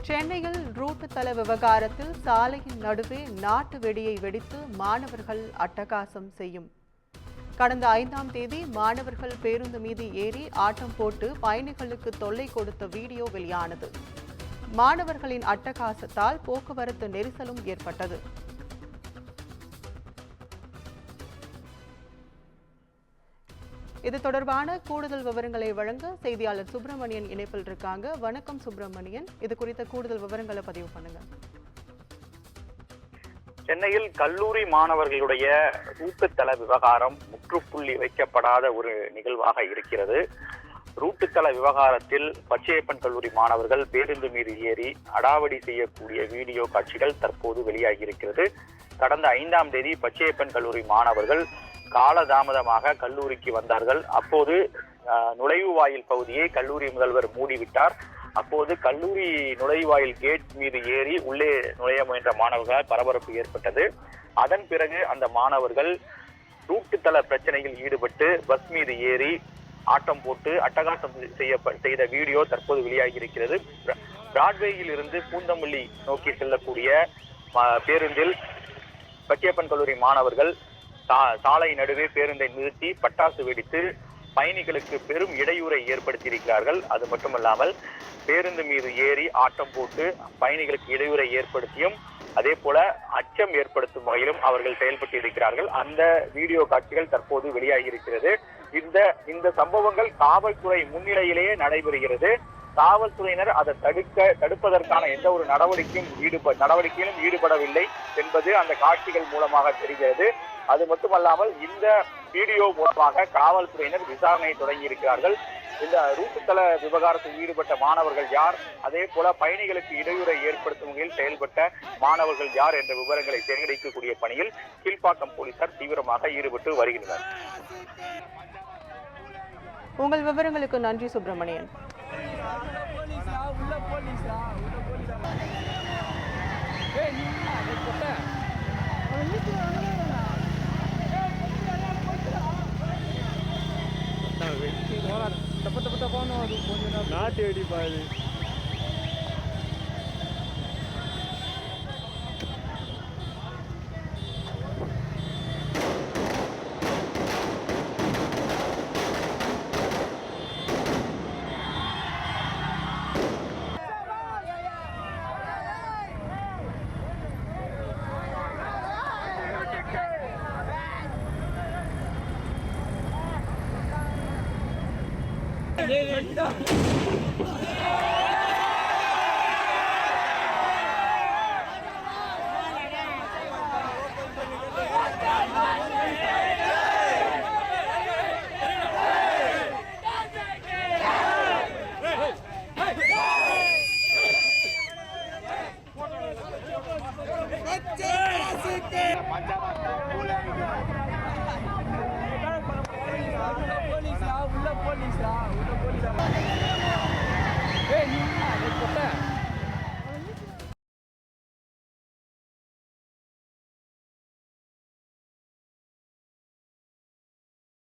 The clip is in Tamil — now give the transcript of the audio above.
சென்னையில் ரூட் தள விவகாரத்தில் சாலையின் நடுவே நாட்டு வெடியை வெடித்து மாணவர்கள் அட்டகாசம் செய்யும். கடந்த 5ஆம் தேதி மாணவர்கள் பேருந்து மீது ஏறி ஆட்டம் போட்டு பயணிகளுக்கு தொல்லை கொடுத்த வீடியோ வெளியானது. மாணவர்களின் அட்டகாசத்தால் போக்குவரத்து நெரிசலும் ஏற்பட்டது. இது தொடர்பான கூடுதல் விவரங்களை வழங்க செய்தியாளர் சுப்பிரமணியன் இணைப்பில் இருக்காங்க. வணக்கம் சுப்பிரமணியன், இது குறித்த கூடுதல் விவரங்களை பதிவு பண்ணுங்க. சென்னையில் கல்லூரி மாணவர்களுடைய ரூட்டுத்தள விவகாரம் முற்றுப்புள்ளி வைக்கப்படாத ஒரு நிகழ்வாக இருக்கிறது. ரூட்டுத்தள விவகாரத்தில் பச்சையப்பன் கல்லூரி மாணவர்கள் பேருந்து மீது ஏறி அடாவடி செய்யக்கூடிய வீடியோ காட்சிகள் தற்போது வெளியாகி இருக்கிறது. கடந்த 5ஆம் தேதி பச்சையப்பன் கல்லூரி மாணவர்கள் காலதாமதமாக கல்லூரிக்கு வந்தார்கள். அப்போது நுழைவுவாயில் பகுதியை கல்லூரி முதல்வர் மூடிவிட்டார். அப்போது கல்லூரி நுழைவாயில் கேட் மீது ஏறி உள்ளே நுழைய முயன்ற மாணவர்களால் பரபரப்பு ஏற்பட்டது. அதன் பிறகு அந்த மாணவர்கள் ரூட்டுத்தள பிரச்சனையில் ஈடுபட்டு பஸ் மீது ஏறி ஆட்டம் போட்டு அட்டகாசம் செய்த வீடியோ தற்போது வெளியாகி இருக்கிறது. பிராட்வேயில் இருந்து பூந்தமல்லி நோக்கி செல்லக்கூடிய பேருந்தில் பச்சையப்பன் கல்லூரி மாணவர்கள் சாலை நடுவே பேருந்தை நிறுத்தி பட்டாசு வெடித்து பயணிகளுக்கு பெரும் இடையூறை ஏற்படுத்தியிருக்கிறார்கள். அது மட்டுமல்லாமல் பேருந்து மீது ஏறி ஆட்டம் போட்டு பயணிகளுக்கு இடையூறை ஏற்படுத்தியும் அதே போல அச்சம் ஏற்படுத்தும் வகையிலும் அவர்கள் செயல்பட்டு இருக்கிறார்கள். அந்த வீடியோ காட்சிகள் தற்போது வெளியாகி இருக்கிறது. இந்த சம்பவங்கள் காவல்துறை முன்னிலையிலேயே நடைபெறுகிறது. காவல்துறையினர் அதை தடுப்பதற்கான எந்த ஒரு நடவடிக்கையிலும் ஈடுபடவில்லை என்பது அந்த காட்சிகள் மூலமாக தெரிகிறது. அது மட்டுமல்லாமல் இந்த வீடியோ மூலமாக காவல்துறையினர் விசாரணை தொடங்கி இருக்கிறார்கள். இந்த ரூட்டுத்தள விவகாரத்தில் ஈடுபட்ட மாணவர்கள் யார், அதே போல பயணிகளுக்கு இடையூறை ஏற்படுத்தும் வகையில் செயல்பட்ட மாணவர்கள் யார் என்ற விவரங்களை சேகரிக்கக்கூடிய பணியில் கீழ்ப்பாக்கம் போலீசார் தீவிரமாக ஈடுபட்டு வருகின்றனர். உங்கள் விவரங்களுக்கு நன்றி சுப்பிரமணியன். நாட்டு வெடி பாரு. Macam